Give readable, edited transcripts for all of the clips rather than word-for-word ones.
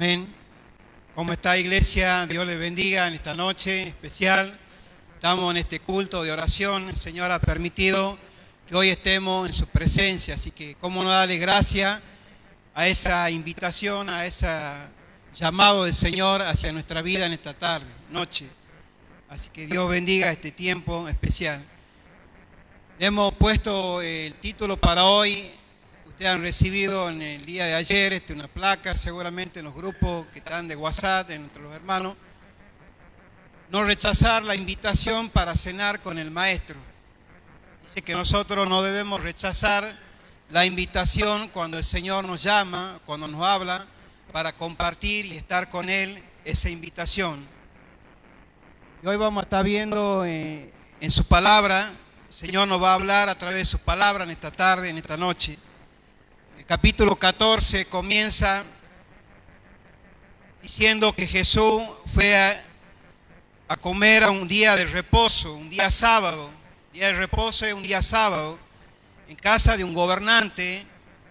Amén. ¿Cómo está, iglesia? Dios les bendiga en esta noche especial. Estamos en este culto de oración. El Señor ha permitido que hoy estemos en su presencia. Así que, ¿cómo no darle gracias a esa invitación, a ese llamado del Señor hacia nuestra vida en esta tarde, noche? Así que Dios bendiga este tiempo especial. Hemos puesto el título para hoy. Ustedes han recibido en el día de ayer una placa, seguramente en los grupos que están de WhatsApp, entre los hermanos. No rechazar la invitación para cenar con el Maestro. Dice que nosotros no debemos rechazar la invitación cuando el Señor nos llama, cuando nos habla, para compartir y estar con Él esa invitación. Y hoy vamos a estar viendo en su palabra. El Señor nos va a hablar a través de su palabra en esta tarde, en esta noche. El capítulo 14 comienza diciendo que Jesús fue a comer a un día de reposo, un día sábado. Día de reposo es un día sábado, en casa de un gobernante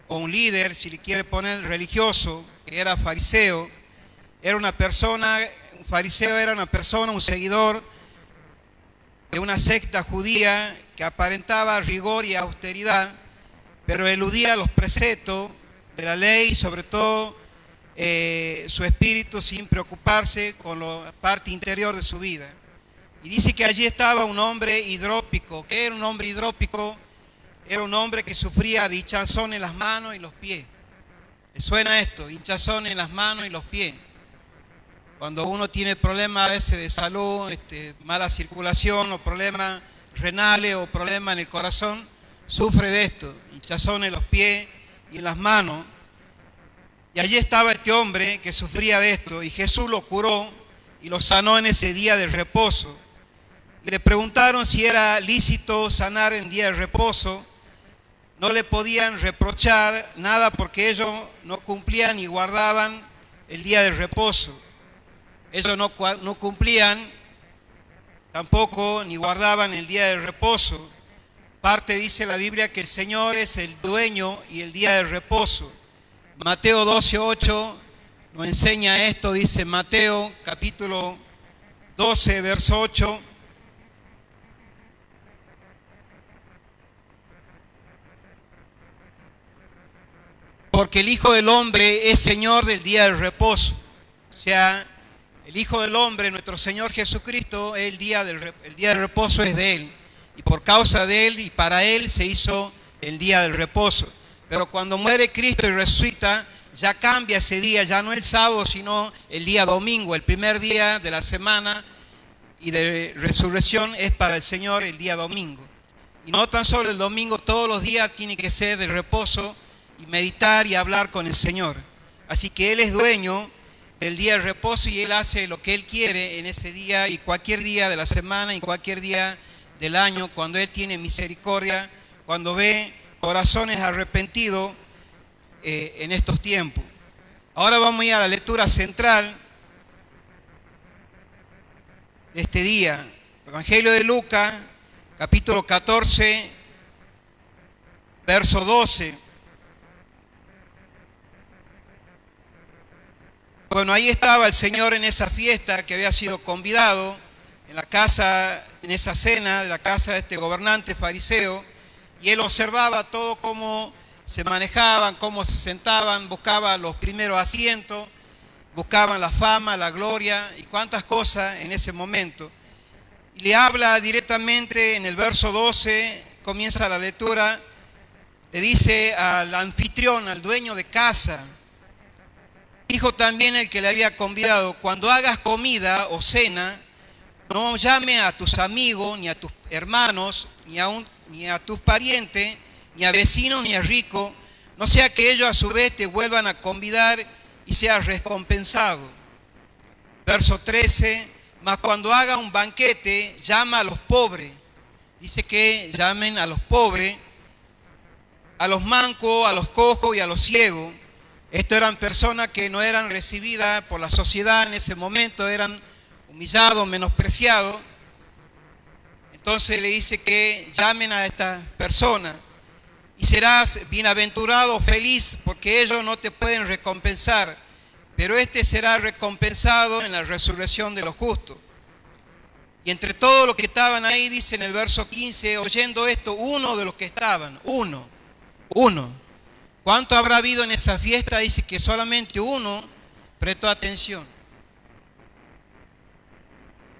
o un líder, si le quiere poner religioso, que era fariseo. Era una persona, un fariseo era una persona, un seguidor de una secta judía que aparentaba rigor y austeridad, pero eludía los preceptos de la ley, sobre todo su espíritu, sin preocuparse con la parte interior de su vida. Y dice que allí estaba un hombre hidrópico. ¿Qué era un hombre hidrópico? Era un hombre que sufría de hinchazón en las manos y los pies. ¿Le suena esto? Hinchazón en las manos y los pies. Cuando uno tiene problemas a veces de salud, mala circulación o problemas renales o problemas en el corazón, sufre de esto, hinchazón en los pies y en las manos. Y allí estaba este hombre que sufría de esto, y Jesús lo curó y lo sanó en ese día de reposo. Y le preguntaron si era lícito sanar en día de reposo. No le podían reprochar nada porque ellos no cumplían ni guardaban el día de reposo. Ellos no cumplían tampoco ni guardaban el día de reposo. Parte dice la Biblia que el Señor es el dueño y el día de reposo. Mateo 12:8 nos enseña esto, dice Mateo capítulo 12, verso 8. Porque el Hijo del Hombre es Señor del día del reposo. O sea, el Hijo del Hombre, nuestro Señor Jesucristo, el día del reposo es de Él. Y por causa de Él y para Él se hizo el día del reposo. Pero cuando muere Cristo y resucita, ya cambia ese día, ya no el sábado, sino el día domingo, el primer día de la semana y de resurrección es para el Señor el día domingo. Y no tan solo el domingo, todos los días tiene que ser de reposo y meditar y hablar con el Señor. Así que Él es dueño del día de reposo y Él hace lo que Él quiere en ese día y cualquier día de la semana y cualquier día del año, cuando Él tiene misericordia, cuando ve corazones arrepentidos en estos tiempos. Ahora vamos a ir a la lectura central de este día. Evangelio de Lucas, capítulo 14, verso 12. Bueno, ahí estaba el Señor en esa fiesta que había sido convidado, en la casa, en esa cena de la casa de este gobernante fariseo, y Él observaba todo cómo se manejaban, cómo se sentaban, buscaban los primeros asientos, buscaban la fama, la gloria y cuántas cosas en ese momento. Y le habla directamente en el verso 12, comienza la lectura, le dice al anfitrión, al dueño de casa, dijo también el que le había convidado, cuando hagas comida o cena, no llame a tus amigos, ni a tus hermanos, ni a tus parientes, ni a vecinos, ni a ricos, no sea que ellos a su vez te vuelvan a convidar y seas recompensado. Verso 13, mas cuando haga un banquete, llama a los pobres. Dice que llamen a los pobres, a los mancos, a los cojos y a los ciegos. Estos eran personas que no eran recibidas por la sociedad en ese momento, eran humillados, menospreciados. Entonces le dice que llamen a estas personas y serás bienaventurado, feliz, porque ellos no te pueden recompensar. pero este será recompensado en la resurrección de los justos. Y entre todos los que estaban ahí, dice en el verso 15, oyendo esto, uno de los que estaban, uno. ¿Cuánto habrá habido en esa fiesta? Dice que solamente uno prestó atención.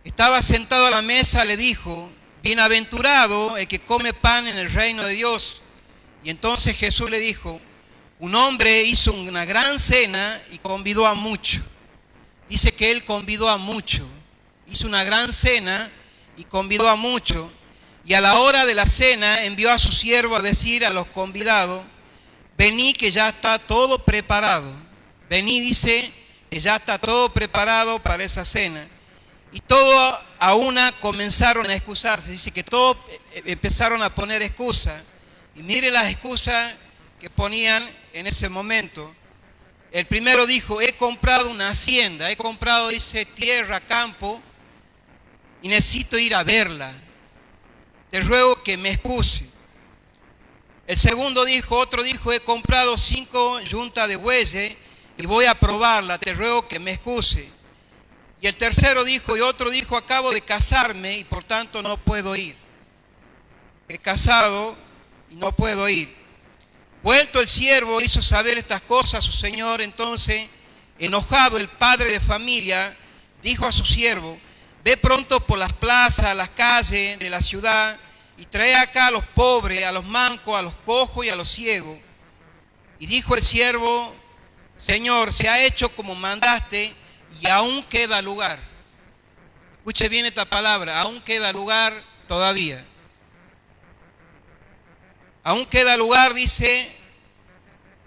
Estaba sentado a la mesa, le dijo, bienaventurado el que come pan en el reino de Dios. Y entonces Jesús le dijo, un hombre hizo una gran cena y convidó a muchos. Dice que él convidó a muchos. Hizo una gran cena y convidó a muchos. Y a la hora de la cena envió a su siervo a decir a los convidados, vení que ya está todo preparado. Vení, dice, que ya está todo preparado para esa cena. Y todos a una comenzaron a excusarse. Dice que todos empezaron a poner excusas. Y mire las excusas que ponían en ese momento. El primero dijo, he comprado una hacienda, he comprado, dice, tierra, campo, y necesito ir a verla. Te ruego que me excuse. El segundo dijo, otro dijo, he comprado 5 yuntas de bueyes y voy a probarla, te ruego que me excuse. Y el tercero dijo, y otro dijo, acabo de casarme y por tanto no puedo ir. He casado y no puedo ir. Vuelto el siervo hizo saber estas cosas a su señor, entonces, enojado el padre de familia, dijo a su siervo, ve pronto por las plazas, las calles de la ciudad y trae acá a los pobres, a los mancos, a los cojos y a los ciegos. Y dijo el siervo, Señor, se ha hecho como mandaste y aún queda lugar. Escuche bien esta palabra, aún queda lugar todavía. Aún queda lugar, dice,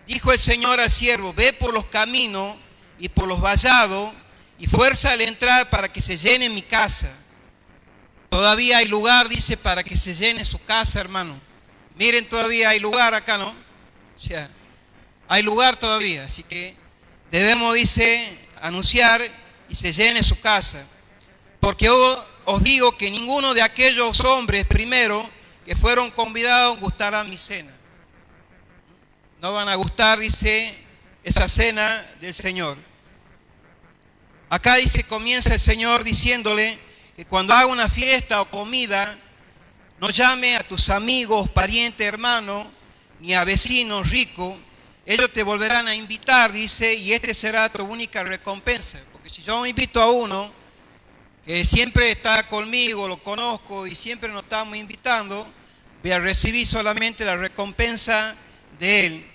dijo el Señor al siervo, ve por los caminos y por los vallados y fuerza al entrar para que se llene mi casa. Todavía hay lugar, dice, para que se llene su casa, hermano. Miren, todavía hay lugar acá, ¿no? O sea, hay lugar todavía, así que debemos, dice, anunciar y se llene su casa. Porque os digo que ninguno de aquellos hombres primero que fueron convidados gustará mi cena. No van a gustar, dice, esa cena del Señor. Acá dice, comienza el Señor diciéndole que cuando haga una fiesta o comida, no llame a tus amigos, parientes, hermanos, ni a vecinos ricos. Ellos te volverán a invitar, dice, y este será tu única recompensa. Porque si yo invito a uno que siempre está conmigo, lo conozco y siempre nos estamos invitando, voy a recibir solamente la recompensa de él.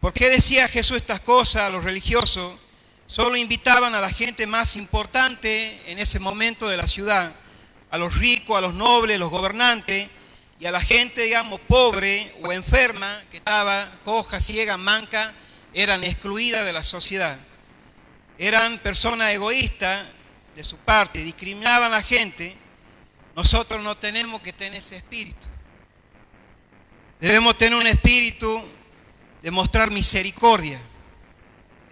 ¿Por qué decía Jesús estas cosas a los religiosos? Solo invitaban a la gente más importante en ese momento de la ciudad, a los ricos, a los nobles, los gobernantes, y a la gente, digamos, pobre o enferma, que estaba coja, ciega, manca, eran excluidas de la sociedad. Eran personas egoístas de su parte, discriminaban a la gente. Nosotros no tenemos que tener ese espíritu. Debemos tener un espíritu de mostrar misericordia,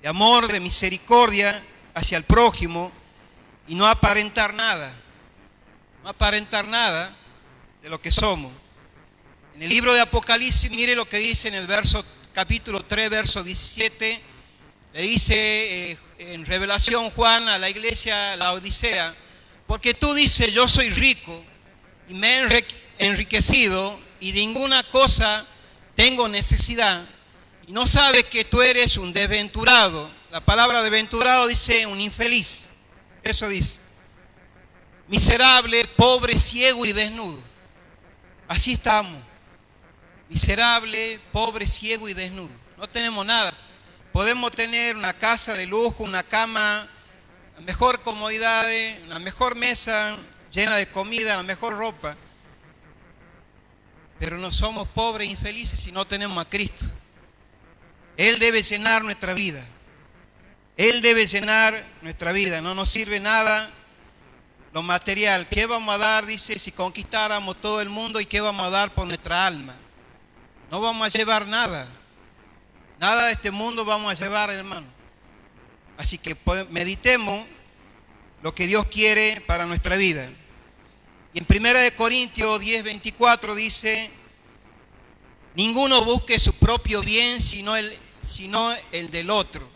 de amor, de misericordia hacia el prójimo y no aparentar nada de lo que somos. En el libro de Apocalipsis, mire lo que dice en el capítulo 3, verso 17, le dice en revelación Juan a la iglesia la Odisea, porque tú dices, yo soy rico y me he enriquecido y de ninguna cosa tengo necesidad, y no sabes que tú eres un desventurado. La palabra desventurado dice un infeliz, eso dice. Miserable, pobre, ciego y desnudo. Así estamos. Miserable, pobre, ciego y desnudo. No tenemos nada. Podemos tener una casa de lujo, una cama, la mejor comodidad, la mejor mesa llena de comida, la mejor ropa. Pero no somos pobres e infelices si no tenemos a Cristo. Él debe llenar nuestra vida. Él debe llenar nuestra vida. No nos sirve nada lo material. ¿Qué vamos a dar? Dice, si conquistáramos todo el mundo, ¿y qué vamos a dar por nuestra alma? No vamos a llevar nada. Nada de este mundo vamos a llevar, hermano. Así que meditemos lo que Dios quiere para nuestra vida. Y en 1 Corintios 10:24 dice, ninguno busque su propio bien, sino el del otro.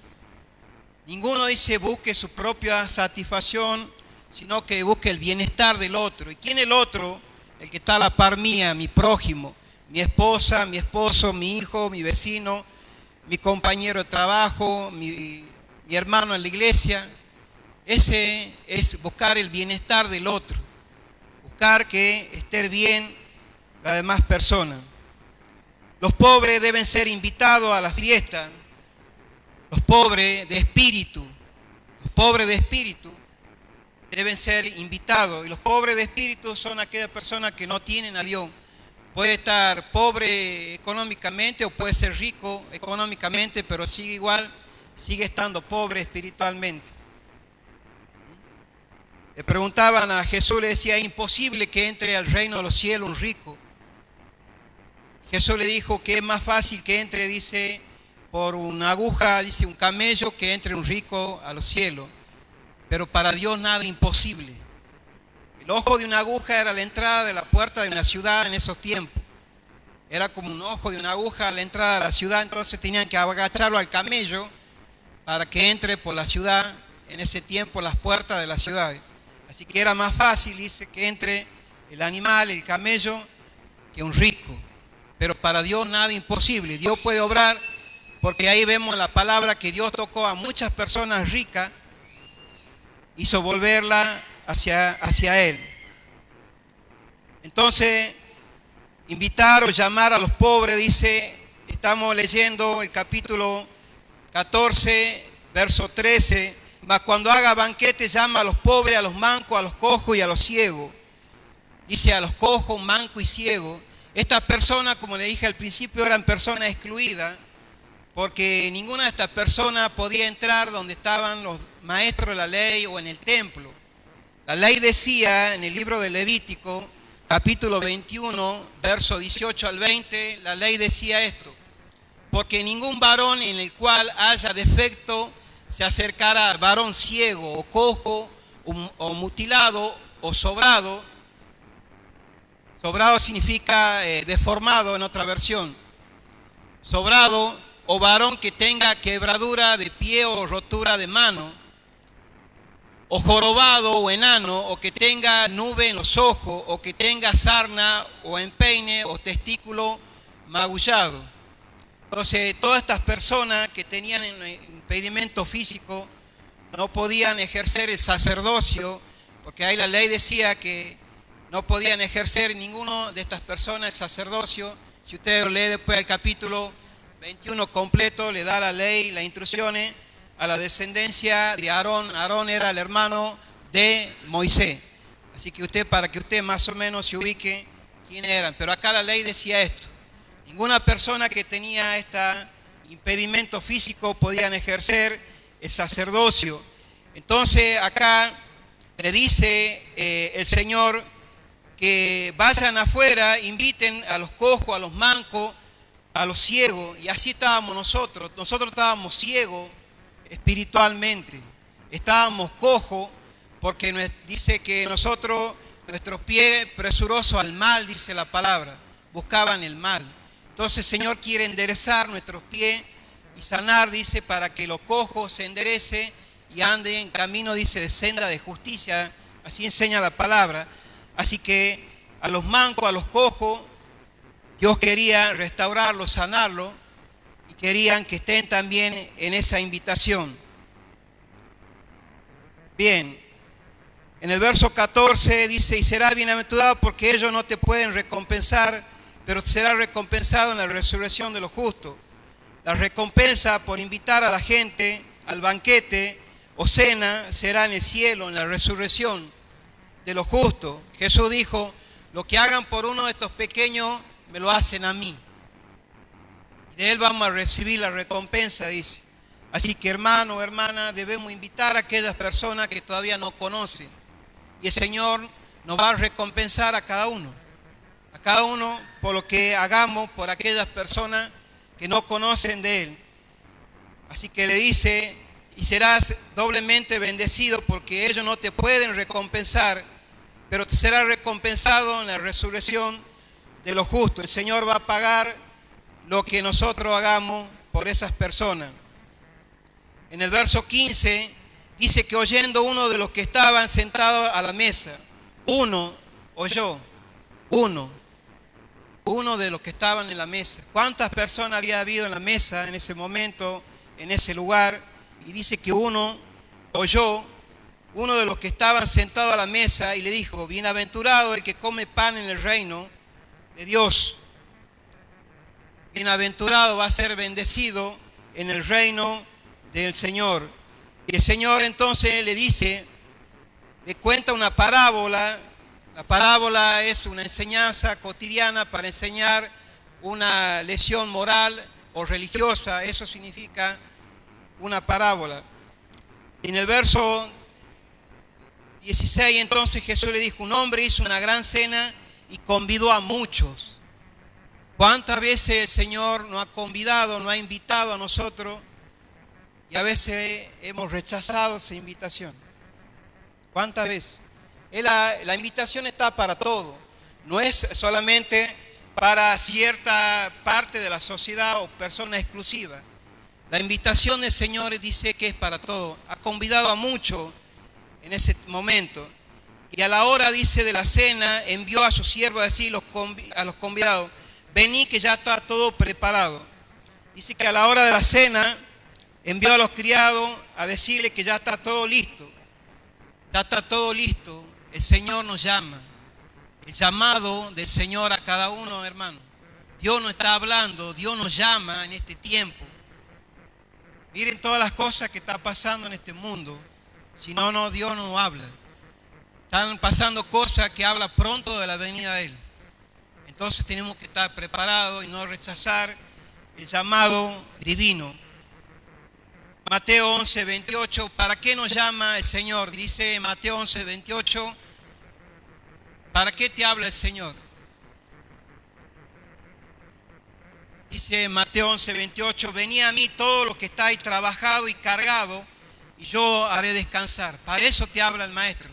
Ninguno dice busque su propia satisfacción, sino que busque el bienestar del otro. ¿Y quién es el otro? El que está a la par mía, mi prójimo, mi esposa, mi esposo, mi hijo, mi vecino, mi compañero de trabajo, mi hermano en la iglesia. Ese es buscar el bienestar del otro, buscar que esté bien las demás personas. Los pobres deben ser invitados a la fiesta, los pobres de espíritu deben ser invitados. Y los pobres de espíritu son aquellas personas que no tienen a Dios. Puede estar pobre económicamente o puede ser rico económicamente, pero sigue estando pobre espiritualmente. Le preguntaban a Jesús, le decía, es imposible que entre al reino de los cielos un rico. Jesús le dijo que es más fácil que entre, dice, por una aguja, dice, un camello, que entre un rico a los cielos. Pero para Dios nada es imposible. El ojo de una aguja era la entrada de la puerta de una ciudad en esos tiempos. Era como un ojo de una aguja a la entrada de la ciudad, entonces tenían que agacharlo al camello para que entre por la ciudad, en ese tiempo, las puertas de la ciudad. Así que era más fácil, dice, que entre el animal, el camello, que un rico. Pero para Dios nada es imposible. Dios puede obrar, porque ahí vemos la palabra que Dios tocó a muchas personas ricas, hizo volverla hacia Él. Entonces, invitar o llamar a los pobres, dice, estamos leyendo el capítulo 14, verso 13, mas cuando haga banquete llama a los pobres, a los mancos, a los cojos y a los ciegos. Dice a los cojos, mancos y ciegos. Estas personas, como le dije al principio, eran personas excluidas, porque ninguna de estas personas podía entrar donde estaban los maestros de la ley o en el templo. La ley decía en el libro de Levítico, capítulo 21, verso 18 al 20, la ley decía esto: porque ningún varón en el cual haya defecto se acercará al varón ciego o cojo o mutilado o sobrado. Sobrado significa deformado en otra versión. Sobrado o varón que tenga quebradura de pie o rotura de mano, o jorobado o enano, o que tenga nube en los ojos, o que tenga sarna o empeine o testículo magullado. Entonces, todas estas personas que tenían impedimento físico no podían ejercer el sacerdocio, porque ahí la ley decía que no podían ejercer ninguno de estas personas el sacerdocio. Si usted lee después el capítulo 21 completo, le da la ley, las instrucciones a la descendencia de Aarón. Aarón era el hermano de Moisés. Así que para que usted más o menos se ubique quiénes eran. Pero acá la ley decía esto: ninguna persona que tenía este impedimento físico podían ejercer el sacerdocio. Entonces acá le dice el Señor que vayan afuera, inviten a los cojos, a los mancos, a los ciegos. Y así estábamos nosotros. Nosotros estábamos ciegos espiritualmente, estábamos cojos, porque dice que nosotros, nuestros pies presurosos al mal, dice la palabra, buscaban el mal. Entonces el Señor quiere enderezar nuestros pies y sanar, dice, para que los cojos se enderece y ande en camino, dice, de senda de justicia. Así enseña la palabra. Así que a los mancos, a los cojos, Dios quería restaurarlos, sanarlos, y querían que estén también en esa invitación. Bien, en el verso 14 dice: y será bienaventurado porque ellos no te pueden recompensar, pero será recompensado en la resurrección de los justos. La recompensa por invitar a la gente al banquete o cena será en el cielo, en la resurrección de los justos. Jesús dijo: lo que hagan por uno de estos pequeños, me lo hacen a mí. De él vamos a recibir la recompensa, dice. Así que, hermano, hermana, debemos invitar a aquellas personas que todavía no conocen. Y el Señor nos va a recompensar a cada uno por lo que hagamos por aquellas personas que no conocen de Él. Así que le dice: y serás doblemente bendecido, porque ellos no te pueden recompensar, pero te será recompensado en la resurrección de los justos. El Señor va a pagar lo que nosotros hagamos por esas personas. En el verso 15 dice que oyendo uno de los que estaban sentados a la mesa, uno oyó, uno de los que estaban en la mesa. ¿Cuántas personas había habido en la mesa en ese momento, en ese lugar? Y dice que uno oyó, uno de los que estaban sentados a la mesa, y le dijo: bienaventurado el que come pan en el reino de Dios. Bienaventurado va a ser bendecido en el reino del Señor. Y el Señor entonces le dice, le cuenta una parábola. La parábola es una enseñanza cotidiana para enseñar una lección moral o religiosa. Eso significa una parábola. En el verso 16 entonces Jesús le dijo: un hombre hizo una gran cena y convidó a muchos. ¿Cuántas veces el Señor nos ha convidado, nos ha invitado a nosotros y a veces hemos rechazado esa invitación? ¿Cuántas veces? La invitación está para todo, no es solamente para cierta parte de la sociedad o persona exclusiva. La invitación del Señor dice que es para todo. Ha convidado a muchos en ese momento. Y a la hora, dice, de la cena, envió a su siervo a decir a los convidados: vení, que ya está todo preparado. Dice que a la hora de la cena envió a los criados a decirle que ya está todo listo. Ya está todo listo. El Señor nos llama. El llamado del Señor a cada uno, hermano. Dios nos está hablando, Dios nos llama en este tiempo. Miren todas las cosas que están pasando en este mundo. Si no, Dios no habla. Están pasando cosas que habla pronto de la venida de Él. Entonces tenemos que estar preparados y no rechazar el llamado divino. Mateo 11, 28, ¿para qué nos llama el Señor? Dice Mateo 11, 28, ¿para qué te habla el Señor? Dice Mateo 11, 28, venid a mí todos los que estáis trabajados y cargados, y yo haré descansar. Para eso te habla el Maestro.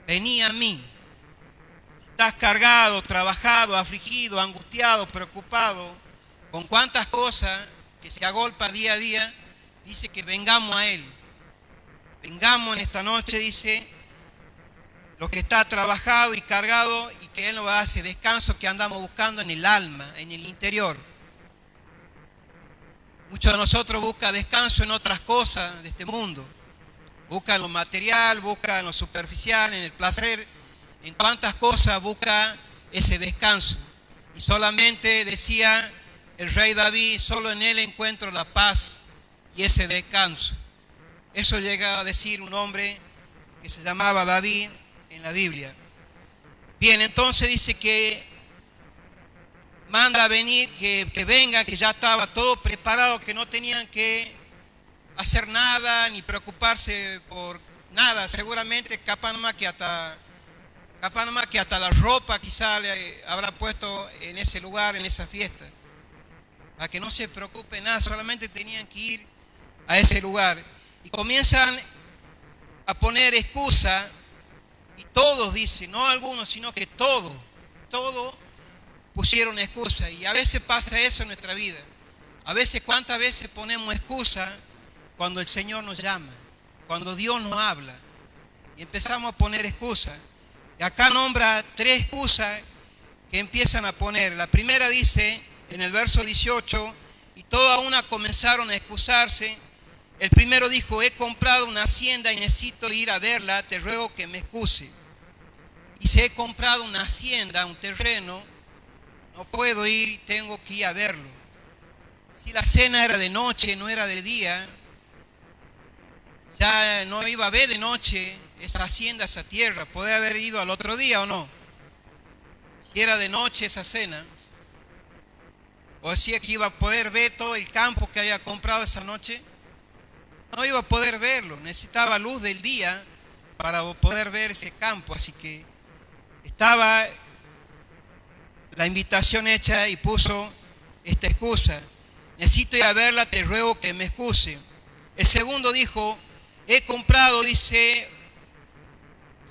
Vení a mí. Si estás cargado, trabajado, afligido, angustiado, preocupado, con cuántas cosas que se agolpa día a día, dice que vengamos a Él. Vengamos en esta noche, dice, lo que está trabajado y cargado, y que Él nos va a dar ese descanso que andamos buscando en el alma, en el interior. Muchos de nosotros buscan descanso en otras cosas de este mundo. Buscan lo material, buscan lo superficial, en el placer, en cuántas cosas busca ese descanso. Y solamente decía el rey David: solo en Él encuentro la paz y ese descanso. Eso llega a decir un hombre que se llamaba David en la Biblia. Bien, entonces dice que manda a venir, que vengan, que ya estaba todo preparado, que no tenían que hacer nada ni preocuparse por nada. Seguramente capaz nomás que hasta la ropa quizá le habrá puesto en ese lugar, en esa fiesta, para que no se preocupe nada. Solamente tenían que ir a ese lugar y comienzan a poner excusa, y todos dicen, no algunos, sino que todos pusieron excusa. Y a veces pasa eso en nuestra vida. A veces, ¿cuántas veces ponemos excusa cuando el Señor nos llama, cuando Dios nos habla? Y empezamos a poner excusas. Y acá nombra 3 excusas que empiezan a poner. La primera dice en el verso 18: y todas una comenzaron a excusarse. El primero dijo: he comprado una hacienda y necesito ir a verla, te ruego que me excuse. Y si he comprado una hacienda, un terreno, no puedo ir, tengo que ir a verlo. Si la cena era de noche, no era de día, ya no iba a ver de noche esa hacienda, esa tierra. ¿Puede haber ido al otro día o no? Si era de noche esa cena, o decía que iba a poder ver todo el campo que había comprado esa noche, no iba a poder verlo. Necesitaba luz del día para poder ver ese campo. Así que estaba la invitación hecha y puso esta excusa: necesito ir a verla, te ruego que me excuse. El segundo dijo: he comprado, dice,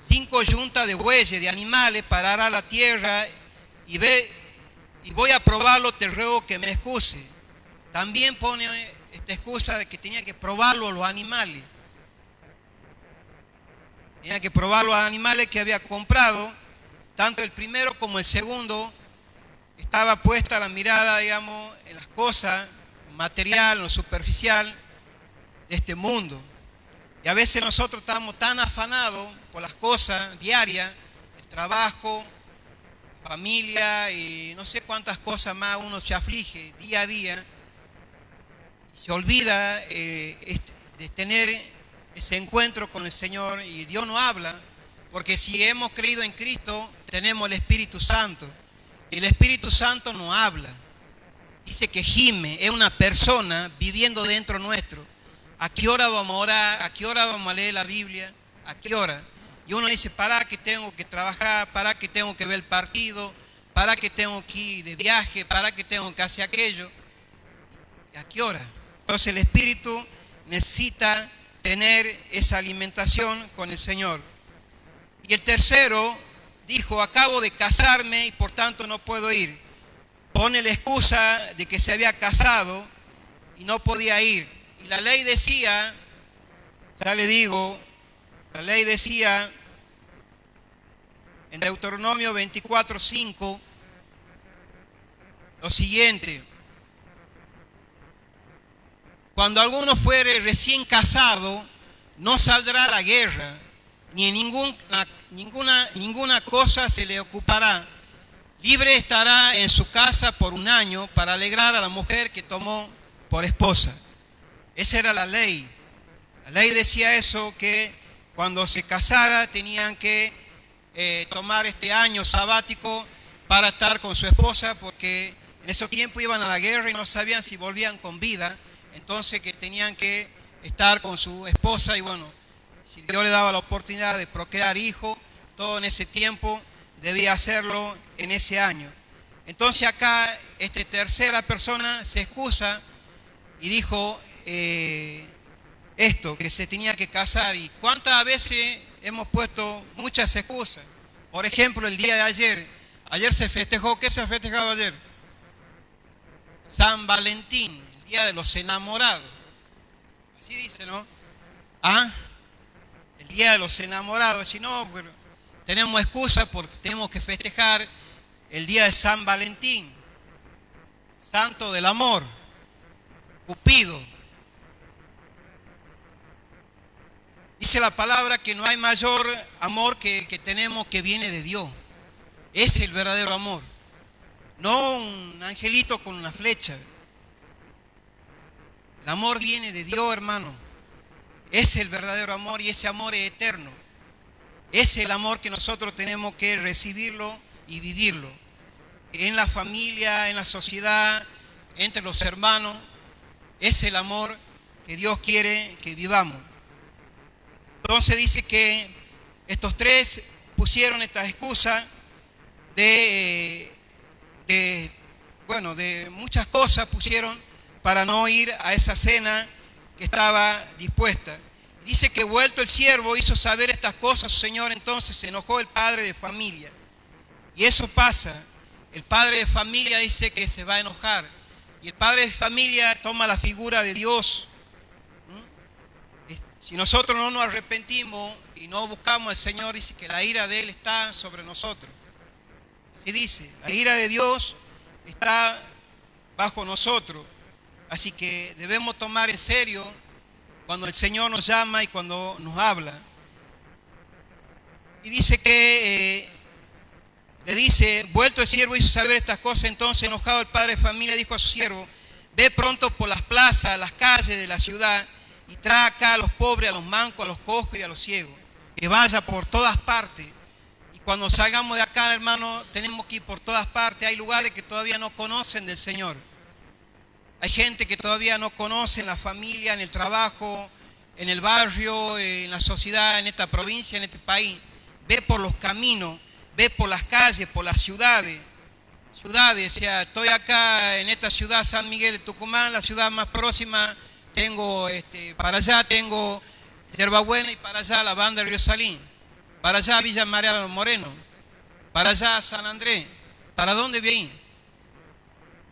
5 yuntas de bueyes, de animales para arar la tierra, y voy a probarlo, te ruego que me excuse. También pone esta excusa de que tenía que probarlo a los animales. Tenía que probar los animales que había comprado, tanto el primero como el segundo. Estaba puesta la mirada, digamos, en las cosas material, en lo superficial de este mundo. Y a veces nosotros estamos tan afanados por las cosas diarias, el trabajo, la familia y no sé cuántas cosas más uno se aflige día a día y se olvida de tener ese encuentro con el Señor, y Dios nos habla, porque si hemos creído en Cristo tenemos el Espíritu Santo. El Espíritu Santo nos habla, dice que gime, es una persona viviendo dentro nuestro. ¿A qué hora vamos a orar? ¿A qué hora vamos a leer la Biblia? ¿A qué hora? Y uno dice, ¿para qué tengo que trabajar? ¿Para qué tengo que ver el partido? ¿Para qué tengo que ir de viaje? ¿Para qué tengo que hacer aquello? ¿A qué hora? Entonces el Espíritu necesita tener esa alimentación con el Señor. Y el tercero dijo, acabo de casarme y por tanto no puedo ir. Pone la excusa de que se había casado y no podía ir. Y la ley decía, ya le digo, la ley decía en Deuteronomio 24:5 lo siguiente: cuando alguno fuere recién casado, no saldrá a la guerra, ni en ninguna cosa se le ocupará. Libre estará en su casa por 1 año para alegrar a la mujer que tomó por esposa. Esa era la ley. La ley decía eso, que cuando se casara tenían que tomar este año sabático para estar con su esposa, porque en ese tiempo iban a la guerra y no sabían si volvían con vida, entonces que tenían que estar con su esposa, y bueno, si Dios le daba la oportunidad de procrear hijos, todo en ese tiempo debía hacerlo en ese año. Entonces acá esta tercera persona se excusa y dijo esto, que se tenía que casar. Y cuántas veces hemos puesto muchas excusas. Por ejemplo, el día de ayer se festejó. ¿Qué se ha festejado ayer? San Valentín, el día de los enamorados. Así dice, ¿no? ¿Ah? El día de los enamorados. Si no, pero tenemos excusa porque tenemos que festejar el día de San Valentín, santo del amor, Cupido. Dice la palabra que no hay mayor amor que el que tenemos, que viene de Dios. Es el verdadero amor. No un angelito con una flecha. El amor viene de Dios, hermano. Es el verdadero amor, y ese amor es eterno. Es el amor que nosotros tenemos que recibirlo y vivirlo. En la familia, en la sociedad, entre los hermanos. Es el amor que Dios quiere que vivamos. Entonces dice que estos tres pusieron estas excusas de muchas cosas pusieron para no ir a esa cena que estaba dispuesta. Dice que vuelto el siervo hizo saber estas cosas a su señor, entonces se enojó el padre de familia. Y eso pasa, el padre de familia dice que se va a enojar, y el padre de familia toma la figura de Dios. Si nosotros no nos arrepentimos y no buscamos al Señor, dice que la ira de Él está sobre nosotros. Así dice, la ira de Dios está bajo nosotros. Así que debemos tomar en serio cuando el Señor nos llama y cuando nos habla. Y dice que le dice, vuelto el siervo hizo saber estas cosas, entonces enojado el padre de familia dijo a su siervo, ve pronto por las plazas, las calles de la ciudad, y trae acá a los pobres, a los mancos, a los cojos y a los ciegos. Que vaya por todas partes. Y cuando salgamos de acá, hermano, tenemos que ir por todas partes. Hay lugares que todavía no conocen del Señor. Hay gente que todavía no conoce en la familia, en el trabajo, en el barrio, en la sociedad, en esta provincia, en este país. Ve por los caminos, ve por las calles, por las ciudades. O sea, estoy acá en esta ciudad, San Miguel de Tucumán, la ciudad más próxima. Tengo, para allá tengo Yerbabuena, y para allá la banda de Río Salín, para allá Villa Mariano Moreno, para allá San Andrés. ¿Para dónde viene?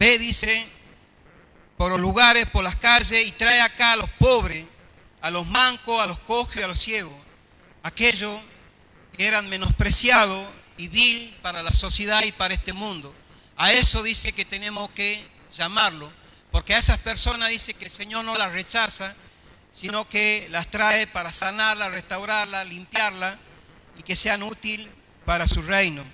Ve, dice, por los lugares, por las calles, y trae acá a los pobres, a los mancos, a los cojos y a los ciegos, aquellos que eran menospreciados y vil para la sociedad y para este mundo. A eso dice que tenemos que llamarlo, porque a esas personas dice que el Señor no las rechaza, sino que las trae para sanarlas, restaurarlas, limpiarlas y que sean útiles para su reino.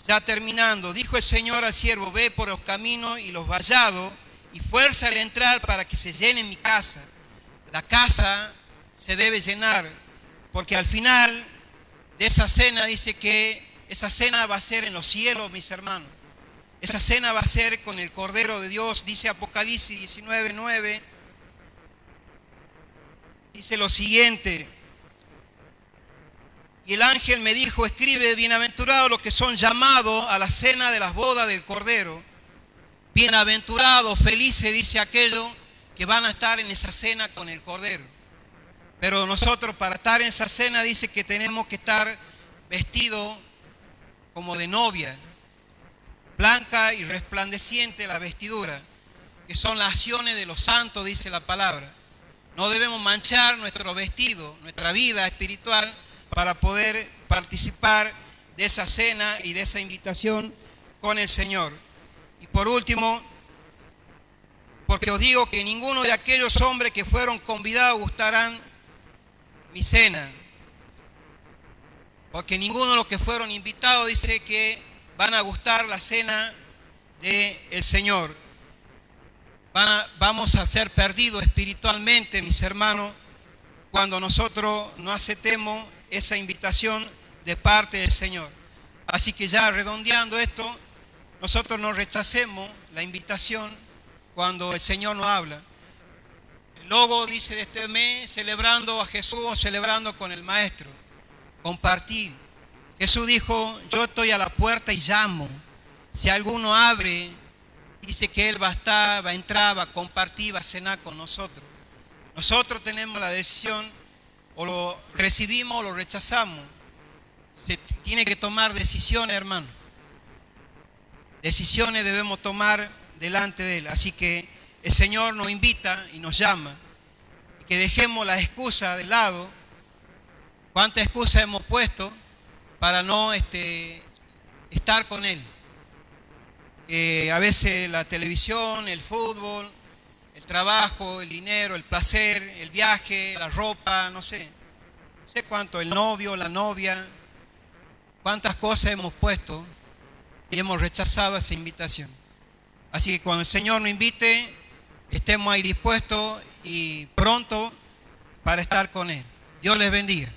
Ya terminando, dijo el Señor al siervo: ve por los caminos y los vallados y fuerza al entrar para que se llene mi casa. La casa se debe llenar, porque al final de esa cena dice que esa cena va a ser en los cielos, mis hermanos. Esa cena va a ser con el Cordero de Dios. Dice Apocalipsis 19:9. Dice lo siguiente: y el ángel me dijo, escribe, bienaventurados los que son llamados a la cena de las bodas del Cordero. Bienaventurados, felices, dice aquellos que van a estar en esa cena con el Cordero. Pero nosotros para estar en esa cena dice que tenemos que estar vestidos como de novia, blanca y resplandeciente la vestidura, que son las acciones de los santos, dice la palabra. No debemos manchar nuestro vestido, nuestra vida espiritual, para poder participar de esa cena y de esa invitación con el Señor. Y por último, porque os digo que ninguno de aquellos hombres que fueron convidados gustarán mi cena. Porque ninguno de los que fueron invitados dice que van a gustar la cena del Señor. Vamos a ser perdidos espiritualmente, mis hermanos, cuando nosotros no aceptemos esa invitación de parte del Señor. Así que ya redondeando esto, nosotros no rechacemos la invitación cuando el Señor nos habla. El logo dice de este mes, celebrando a Jesús o celebrando con el Maestro. Compartir. Jesús dijo, yo estoy a la puerta y llamo. Si alguno abre, dice que Él va a entrar, va a compartir, va a cenar con nosotros. Nosotros tenemos la decisión, o lo recibimos o lo rechazamos. Se tiene que tomar decisiones, hermano. Decisiones debemos tomar delante de Él. Así que el Señor nos invita y nos llama. Y que dejemos la excusa de lado. ¿Cuántas excusas hemos puesto para no estar con Él? A veces la televisión, el fútbol, el trabajo, el dinero, el placer, el viaje, la ropa, no sé cuánto, el novio, la novia, cuántas cosas hemos puesto y hemos rechazado esa invitación. Así que cuando el Señor nos invite, estemos ahí dispuestos y pronto para estar con Él. Dios les bendiga.